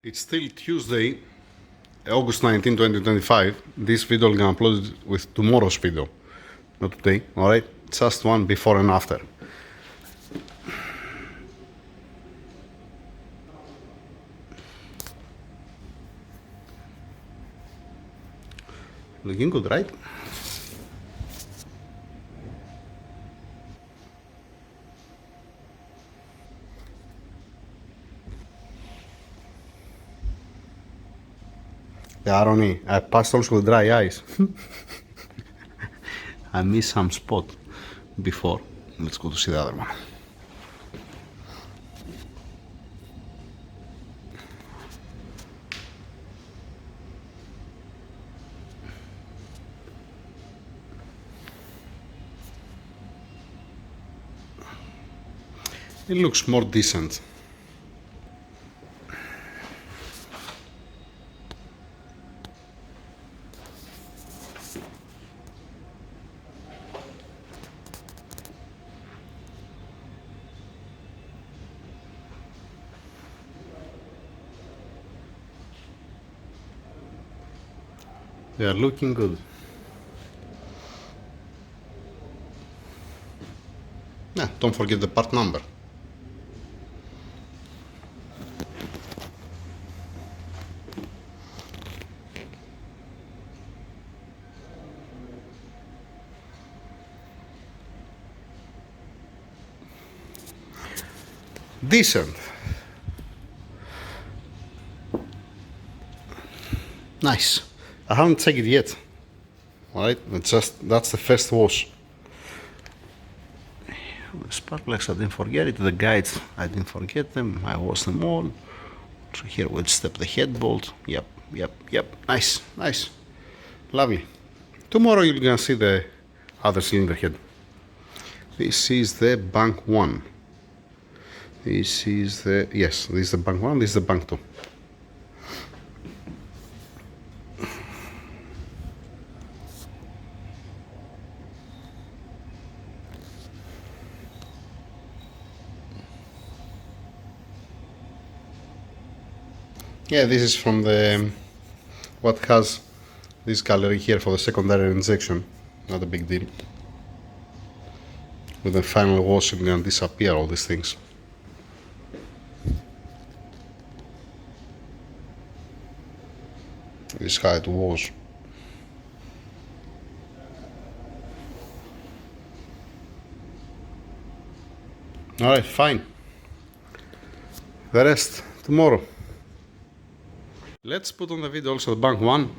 It's still Tuesday, August 19, 2025. This video I'm gonna upload it with tomorrow's video. Not today, alright? Just one before and after. Looking good, right? The irony, I passed also with dry eyes. I missed some spot before. Let's go to see the other one. It looks more decent. They are looking good. Don't forget the part number. Decent. Nice. I haven't checked it yet. Alright, that's the first wash. The spark plugs, I didn't forget it. The guides, I didn't forget them. I washed them all. So here we'll step the head bolt. Yep. Nice. Lovely. Tomorrow you're gonna see the other cylinder head. This is the bank 1. This is the bank 1, this is the bank 2. Yeah, this is from the what has this gallery here for the secondary injection. Not a big deal. With the final wash, it's gonna disappear all these things. This is how it was. Alright, fine. The rest tomorrow. Let's put on the video also the bank 1.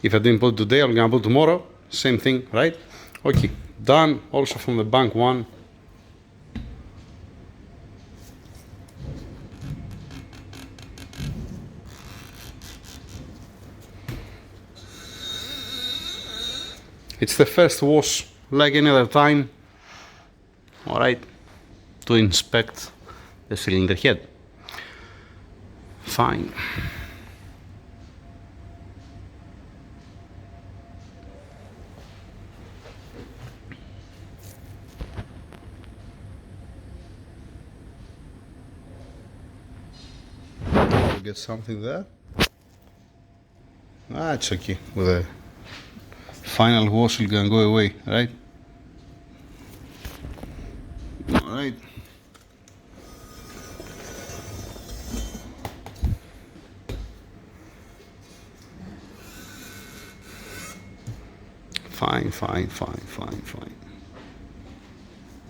If I didn't put today, I'm gonna put tomorrow. Same thing, right? Okay, done also from the bank 1. It's the first wash, like any other time. Alright, to inspect the cylinder head. Fine. Get something there. It's okay. With the final wash, it's gonna go away, right? Alright. Fine.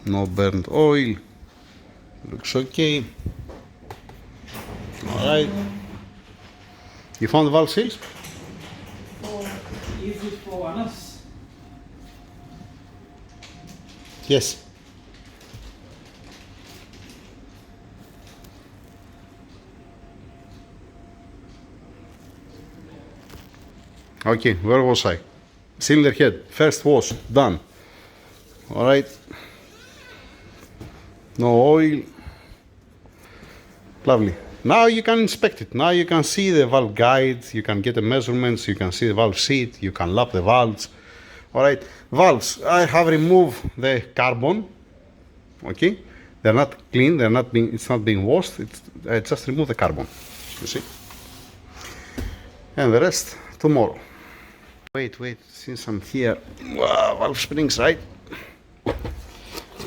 No burnt oil. Looks okay. Alright. You found the valve seals? Is it for us? Yes. Okay, where was I? Cylinder head, first wash, done. Alright. No oil. Lovely. Now you can inspect it. Now you can see the valve guide, you can get the measurements, you can see the valve seat, you can lap the valves. Alright, valves. I have removed the carbon. Okay. They're not clean, they're not being, it's not being washed, I just remove the carbon, you see. And the rest tomorrow. Wait, since I'm here, wow, valve springs, right?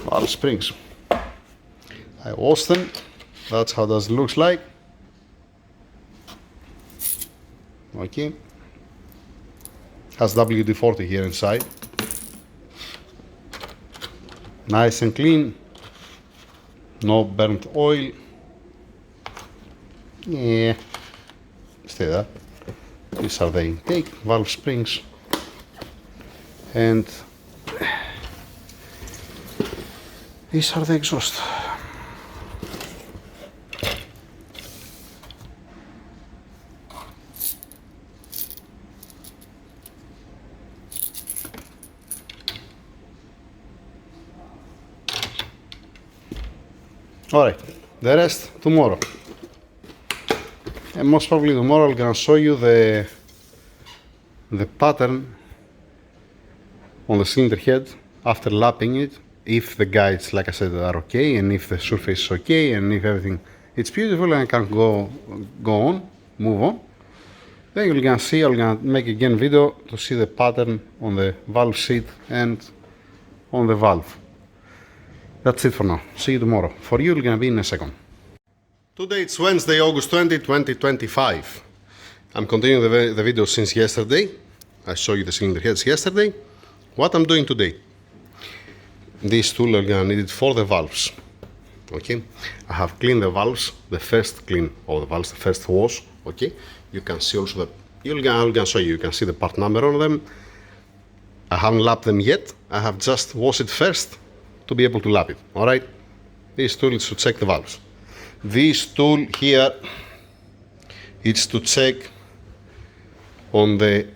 Valve springs. I wash them, that's how this looks like. Okay. Has WD-40 here inside. Nice and clean. No burnt oil. Yeah. Stay there. These are the intake valve springs. And these are the exhaust. Alright, the rest tomorrow. And most probably tomorrow I'm gonna show you the pattern on the cylinder head after lapping it, if the guides, like I said, are okay, and if the surface is okay, and if everything it's beautiful and I can go on, move on. Then you're gonna see, I'm gonna make again video to see the pattern on the valve seat and on the valve. That's it for now. See you tomorrow. For you, it's gonna be in a second. Today it's Wednesday, August 20, 2025. I'm continuing the video since yesterday. I showed you the cylinder heads yesterday. What I'm doing today, this tool I'm gonna need it for the valves. Okay, I have cleaned the valves, the first clean of the valves, the first wash. Okay, you can see also I'm gonna show you. You can see the part number on them. I haven't lapped them yet. I have just washed it first to be able to lap it. All right, this tool is to check the valves. This tool here, it's to check on the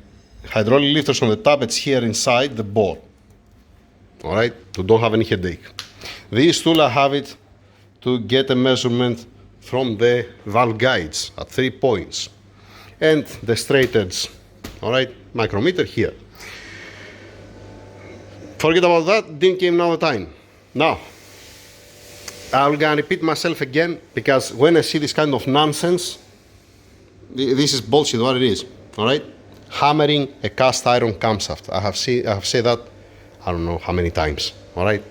hydraulic lifters on the tappets here inside the bore. All right, to don't have any headache. This tool I have it to get a measurement from the valve guides at 3 points and the straight edge. All right, micrometer here. Forget about that, didn't came now the time. Now, I'm gonna repeat myself again because when I see this kind of nonsense, this is bullshit what it is, all right? Hammering a cast iron camshaft. I have said that I don't know how many times, all right?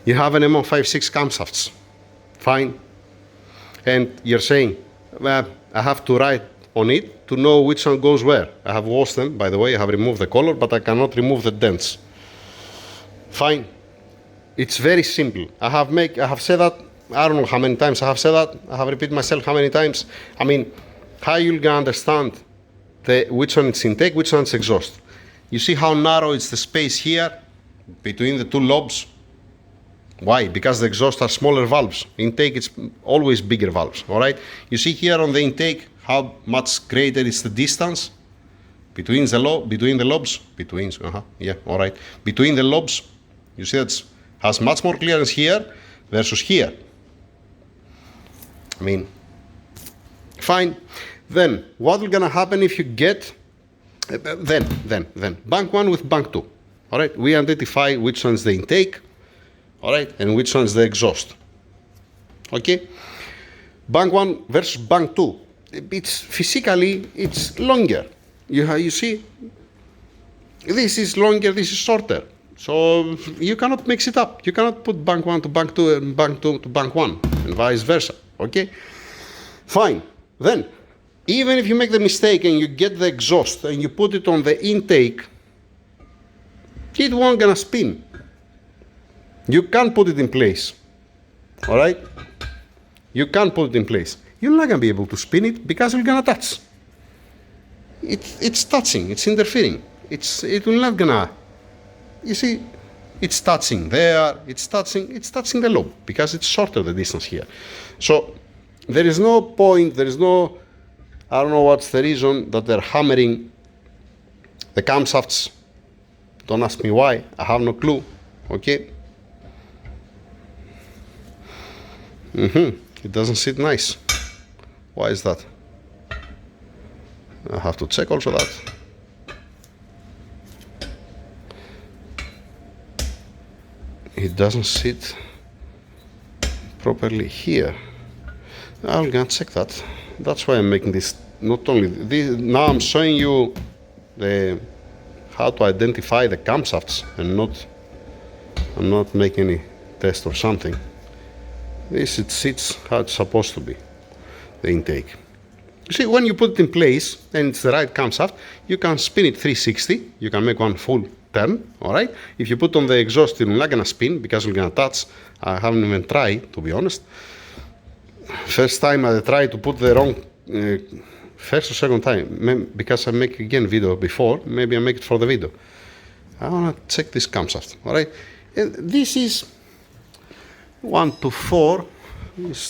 You have an M156 camshafts, fine. And you're saying, well, I have to write on it to know which one goes where. I have washed them, by the way, I have removed the color, but I cannot remove the dents. Fine. It's very simple. I have said that, I don't know how many times I have said that. I have repeated myself how many times. I mean, how you'll gonna understand which one is intake, which one is exhaust. You see how narrow is the space here between the two lobes? Why? Because the exhaust are smaller valves. Intake is always bigger valves, all right? You see here on the intake how much greater is the distance between the lobes, between the lobes. You see that has much more clearance here versus here. I mean, fine. Then what will gonna happen if you get then bank one with bank two? All right, we identify which one's the intake, all right, and which one's the exhaust. Okay, bank one versus bank two. It's physically it's longer. You see, this is longer, this is shorter. So you cannot mix it up. You cannot put bank one to bank two and bank two to bank one and vice versa. Okay, fine. Then, even if you make the mistake and you get the exhaust and you put it on the intake, it won't gonna spin. You can't put it in place. All right? You can't put it in place. You're not gonna be able to spin it because you're gonna touch. It's touching. It's interfering. It will not gonna. You see, it's touching there. It's touching the lobe because it's shorter the distance here. So there is no point. There is no. I don't know what's the reason that they're hammering the camshafts. Don't ask me why. I have no clue. Okay. It doesn't sit nice. Why is that? I have to check also that. It doesn't sit properly here. I'm gonna check that. That's why I'm making this. Not only this, now I'm showing you the how to identify the camshafts, and I'm not making any test or something. This it sits how it's supposed to be, the intake. You see, when you put it in place and it's the right camshaft, you can spin it 360. You can make one full turn. All right. If you put on the exhaust, you're not gonna spin because you're gonna touch. I haven't even tried, to be honest. First time I tried to put the wrong. First or second time, because I make again video before, maybe I make it for the video. I wanna check this camshaft. All right. And this is 1 to 4.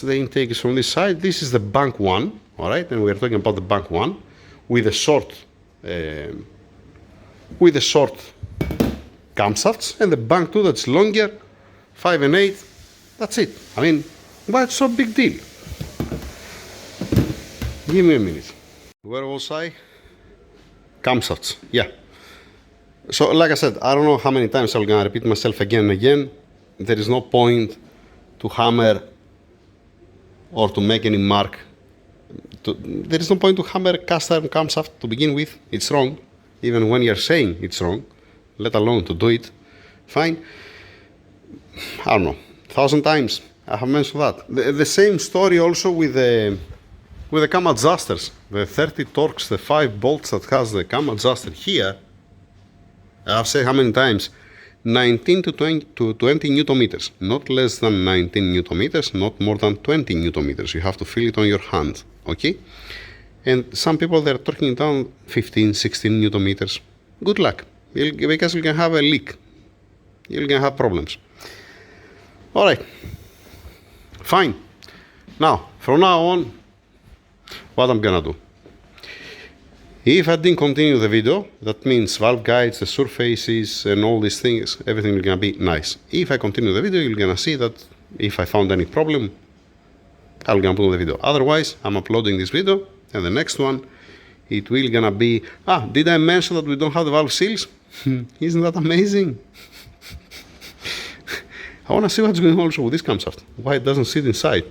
The intake is from this side. This is the bank one. All right, and we're talking about the bank one with the short camshafts, and the bank two that's longer, 5 and 8. That's it. I mean, why it's so big deal? Give me a minute. Where was I? Camshafts. Yeah. So, like I said, I don't know how many times I'm gonna repeat myself again and again. There is no point to hammer or to make any mark. There is no point to hammer cast iron camshaft to begin with. It's wrong, even when you're saying it's wrong, let alone to do it. Fine. I don't know, 1,000 times I have mentioned that. The same story also with the cam adjusters. The 30 Torx, the 5 bolts that has the cam adjuster here. I've said how many times? 19 to 20 newton meters, not less than 19 newton meters, not more than 20 newton meters. You have to feel it on your hand, okay? And some people, they're talking down 15, 16 newton meters. Good luck, because you can have a leak. You're gonna have problems. All right, fine. Now, from now on, what I'm gonna do? If I didn't continue the video, that means valve guides, the surfaces, and all these things, everything is gonna be nice. If I continue the video, you're gonna see that if I found any problem, I'm gonna put the video. Otherwise, I'm uploading this video, and the next one, it will gonna be, did I mention that we don't have the valve seals? Isn't that amazing? I wanna see what's going on also with this camshaft, why it doesn't sit inside.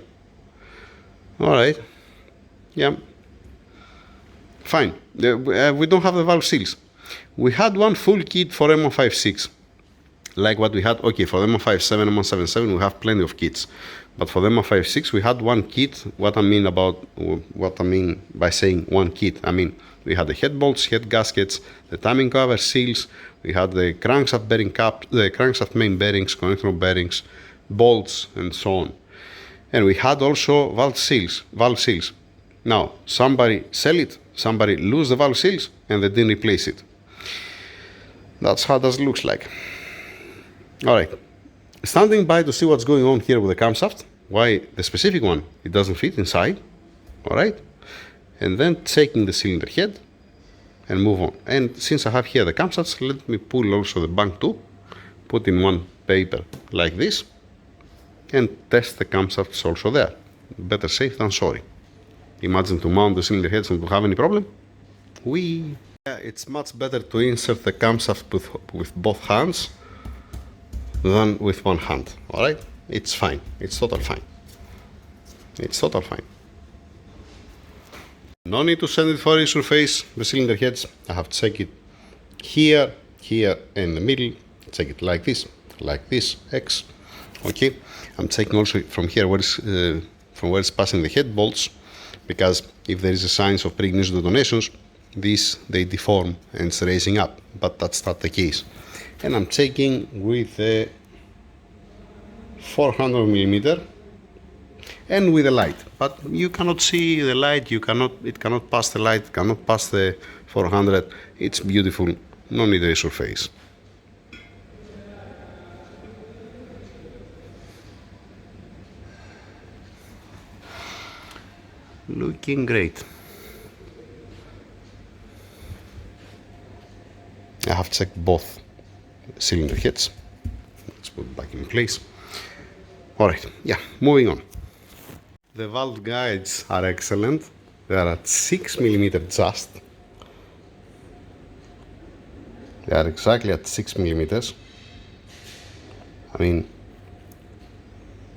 All right, yeah. Fine, we don't have the valve seals. We had one full kit for M156, like what we had, okay, for the M157, M177, we have plenty of kits. But for the M156, we had one kit. What I mean by saying one kit, I mean, we had the head bolts, head gaskets, the timing cover seals, we had the crankshaft bearing cap, the crankshaft main bearings, connector bearings, bolts, and so on. And we had also valve seals. Now, somebody sell it, somebody lose the valve seals, and they didn't replace it. That's how that looks like. All right, standing by to see what's going on here with the camshaft, why the specific one, it doesn't fit inside, all right? And then taking the cylinder head and move on. And since I have here the camshafts, let me pull also the bank too, put in one paper like this, and test the camshafts also there. Better safe than sorry. Imagine to mount the cylinder heads and to have any problem. Yeah, it's much better to insert the camshaft with both hands than with one hand, all right? It's fine, it's total fine. It's total fine. No need to send it for resurface the cylinder heads. I have to check it here, here, in the middle. Check it like this, X, okay? I'm checking also from here from where it's passing the head bolts, because if there is a signs of pre-ignition detonations, they deform and it's raising up, but that's not the case. And I'm checking with the 400mm and with the light, but you cannot see the light, it cannot pass the light, cannot pass the 400. It's beautiful, no need a resurface. Looking great. I have checked both cylinder heads. Let's put it back in place. All right, yeah, moving on. The valve guides are excellent. They are at 6mm just. They are exactly at 6mm. I mean,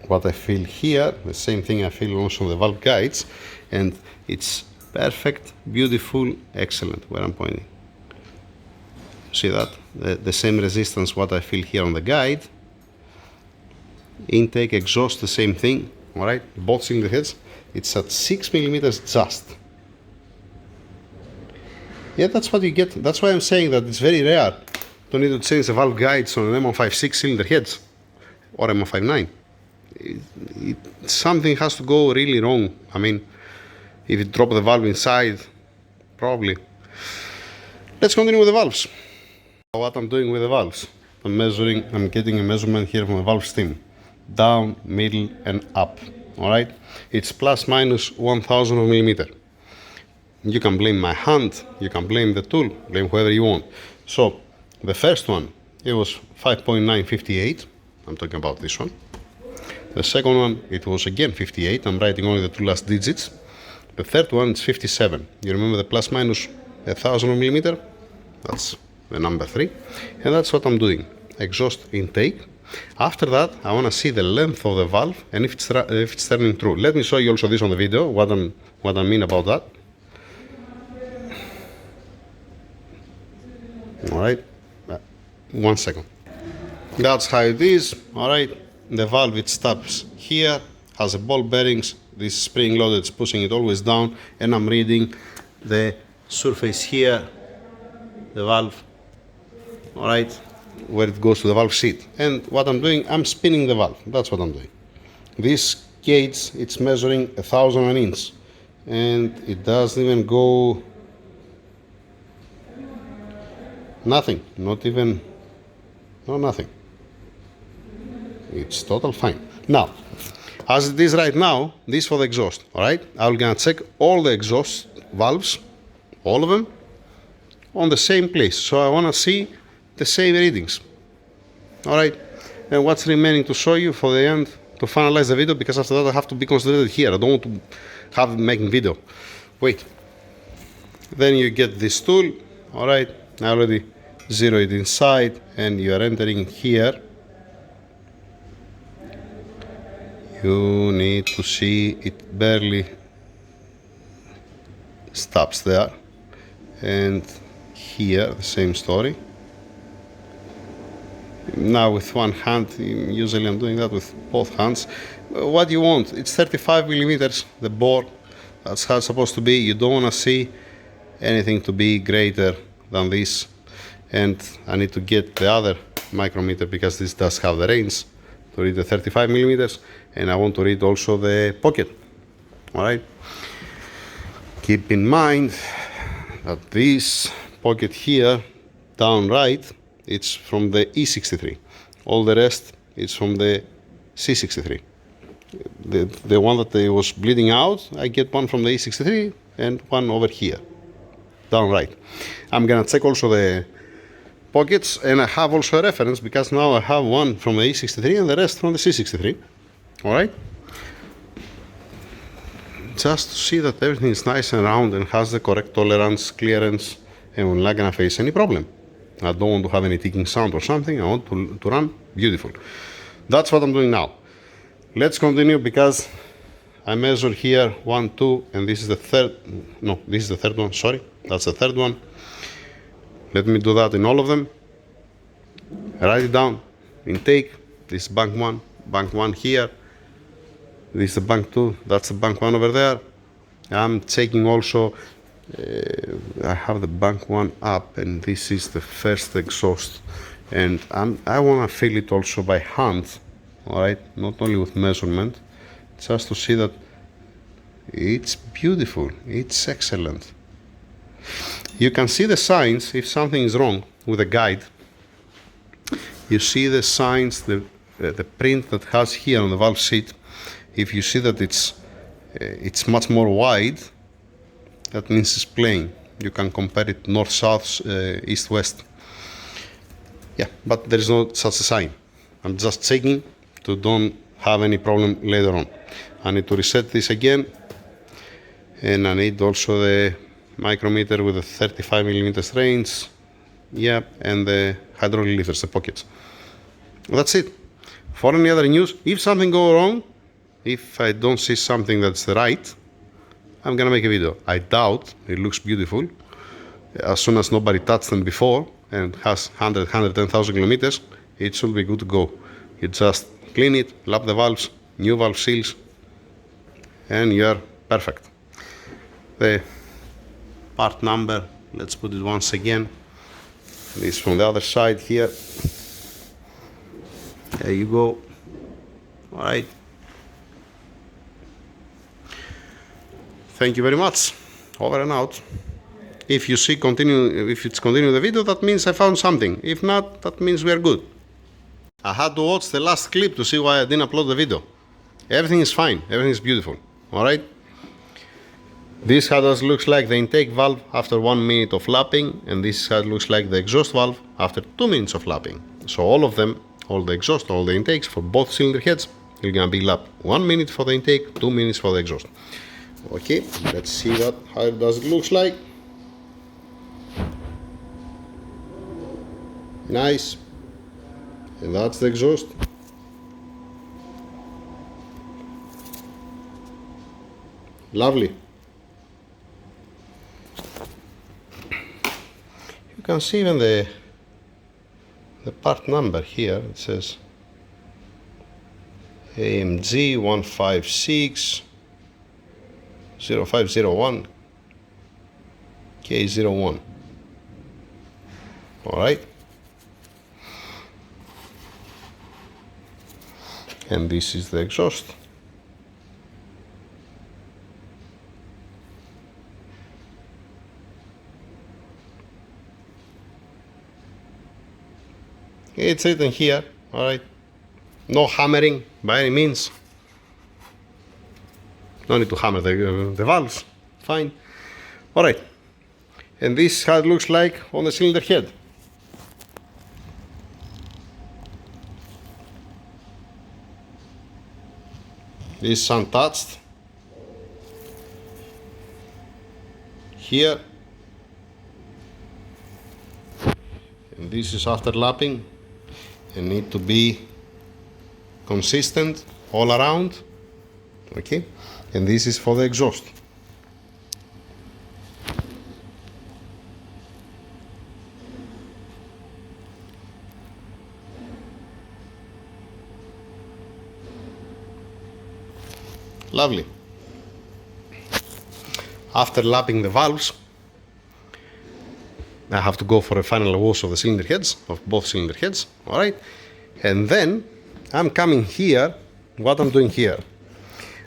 what I feel here, the same thing I feel also on the valve guides, and it's perfect, beautiful, excellent where I'm pointing. See that? The same resistance what I feel here on the guide. Intake, exhaust, the same thing, alright? Both cylinder heads, it's at 6 millimeters just. Yeah, that's what you get. That's why I'm saying that it's very rare. Don't need to change the valve guides on an M156 cylinder heads or M159. Something has to go really wrong. I mean, if you drop the valve inside, probably. Let's continue with the valves. What I'm doing with the valves, I'm getting a measurement here from the valve stem. Down, middle, and up. Alright? It's plus minus 1,000 millimeter. You can blame my hand, you can blame the tool, blame whoever you want. So, the first one, it was 5.958. I'm talking about this one. The second one, it was again 58. I'm writing only the two last digits. The third one, it's 57. You remember the plus minus 1,000 millimeter? That's the number 3. And that's what I'm doing. Exhaust intake. After that, I want to see the length of the valve and if it's turning true. Let me show you also this on the video, what I mean about that. Alright, 1 second. That's how it is. Alright, the valve, it stops here, has a ball bearings, this spring loaded, it's pushing it always down, and I'm reading the surface here, the valve, alright, where it goes to the valve seat. And what I'm doing, I'm spinning the valve. That's what I'm doing. This gauge, it's measuring 1,000 an inch, and it doesn't even go nothing, not even, no, nothing. It's total fine. Now, as it is right now, this for the exhaust, alright? I'm gonna check all the exhaust valves, all of them, on the same place. So I wanna see the same readings, alright? And what's remaining to show you for the end, to finalize the video, because after that I have to be concentrated here. I don't want to have making video. Wait. Then you get this tool, alright? I already zero it inside, and you are entering here. You need to see it barely stops there, and here the same story. Now with one hand, usually I'm doing that with both hands. What you want, it's 35 millimeters, the bore, that's how it's supposed to be. You don't want to see anything to be greater than this. And I need to get the other micrometer because this does have the range to read the 35 millimeters, and I want to read also the pocket. Alright? Keep in mind that this pocket here, down right, it's from the E63. All the rest is from the C63. The one that was bleeding out, I get one from the E63 and one over here, down right. I'm gonna check also the pockets, and I have also a reference because now I have one from the E63 and the rest from the C63. Alright? Just to see that everything is nice and round and has the correct tolerance, clearance, and we're not gonna face any problem. I don't want to have any ticking sound or something. I want to run beautiful. That's what I'm doing now. Let's continue because I measure here 1, 2, and this is the third. No, this is the third one. Sorry, that's the third one. Let me do that in all of them. Write it down. Intake. This is bank 1 here. This is the bank 2. That's the bank 1 over there. I'm checking also. I have the bank 1 up, and this is the first exhaust, and I want to feel it also by hand, alright, not only with measurement, just to see that it's beautiful, it's excellent. You can see the signs if something is wrong with the guide. You see the signs, the print that has here on the valve seat. If you see that it's much more wide, that means it's plain. You can compare it north-south, east-west. Yeah, but there is no such a sign. I'm just checking to don't have any problem later on. I need to reset this again, and I need also the micrometer with the 35 millimeters range. Yeah, and the hydraulic lifters, the pockets. That's it. For any other news, if something goes wrong, if I don't see something that's right, I'm gonna make a video. I doubt it looks beautiful. As soon as nobody touched them before and has 110,000 kilometers, it should be good to go. You just clean it, lap the valves, new valve seals, and you're perfect. The part number, let's put it once again. This from the other side here. There you go. All right. Thank you very much. Over and out. If you see if it's continue the video, that means I found something. If not, that means we are good. I had to watch the last clip to see why I didn't upload the video. Everything is fine. Everything is beautiful. All right. This is how it looks like the intake valve after 1 minute of lapping, and this is how it looks like the exhaust valve after 2 minutes of lapping. So all of them, all the exhaust, all the intakes for both cylinder heads, you're gonna be lapped 1 minute for the intake, 2 minutes for the exhaust. Okay, let's see how it looks like. Nice. And that's the exhaust. Lovely. You can see even the part number here. It says AMG 156 0501 K01. All right. And this is the exhaust. It's written here, all right. No hammering by any means. No need to hammer the valves. Fine. All right. And this is how it looks like on the cylinder head. This is untouched. Here. And this is after lapping. And need to be consistent all around. Okay. And this is for the exhaust. Lovely. After lapping the valves, I have to go for a final wash of the cylinder heads, of both cylinder heads, all right? And then I'm coming here, what I'm doing here,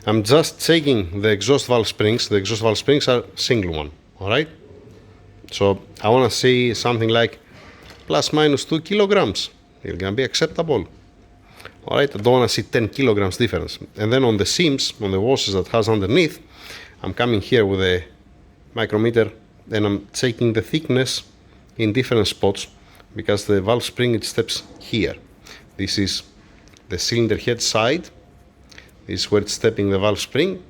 I'm just checking the exhaust valve springs. The exhaust valve springs are single one, all right? So I want to see something like plus minus 2 kilograms. It's gonna be acceptable. All right, I don't want to see 10 kilograms difference. And then on the seams, on the washes that has underneath, I'm coming here with a micrometer and I'm checking the thickness in different spots because the valve spring, it steps here. This is the cylinder head side. This is where it's stepping the valve spring.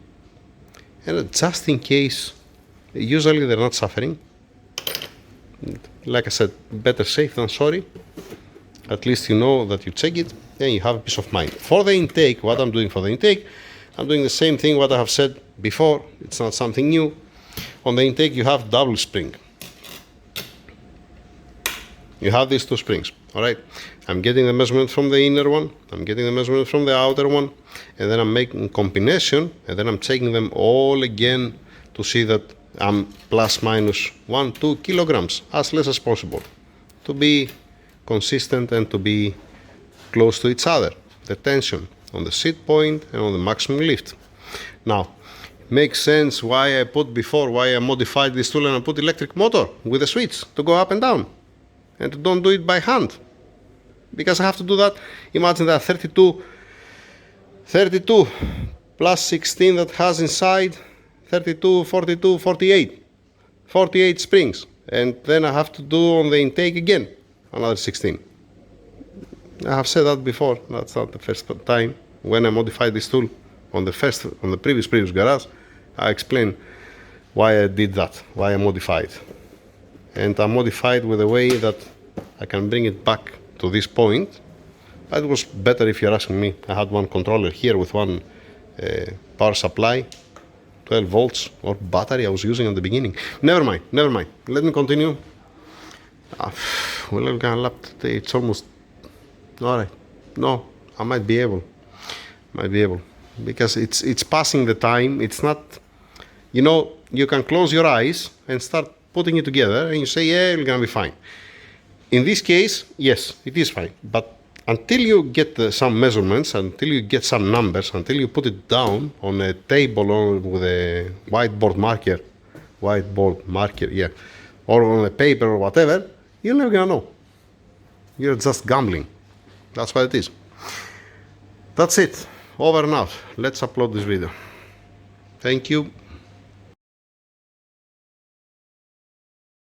And just in case, usually they're not suffering. Like I said, better safe than sorry. At least you know that you check it and you have a peace of mind. For the intake, what I'm doing for the intake, I'm doing the same thing what I have said before. It's not something new. On the intake, you have double spring. You have these two springs, all right? I'm getting the measurement from the inner one. I'm getting the measurement from the outer one. And then I'm making a combination. And then I'm checking them all again to see that I'm plus minus 1-2 kilograms, as less as possible, to be consistent and to be close to each other. The tension on the seat point and on the maximum lift. Now, it makes sense why I put before, why I modified this tool and I put electric motor with a switch to go up and down and to don't do it by hand. Because I have to do that. Imagine that 32 plus 16 that has inside 32, 42, 48. 48 springs. And then I have to do on the intake again another 16. I have said that before. That's not the first time when I modified this tool on the previous garage. I explained why I did that, why I modified. And I modified with a way that I can bring it back to this point It was better if you're asking me. I had one controller here with one power supply, 12 volts or battery I was using at the beginning. Never mind, never mind. Let me continue. Well, I'm gonna lap today. It's almost all right. No, I might be able. Because it's passing the time. It's not, you know, you can close your eyes and start putting it together and you say, yeah, it's gonna be fine. In this case, yes, it is fine. But until you get some measurements, until you get some numbers, until you put it down on a table or with a whiteboard marker, yeah, or on a paper or whatever, you're never gonna know. You're just gambling. That's what it is. That's it. Over and out. Let's upload this video. Thank you.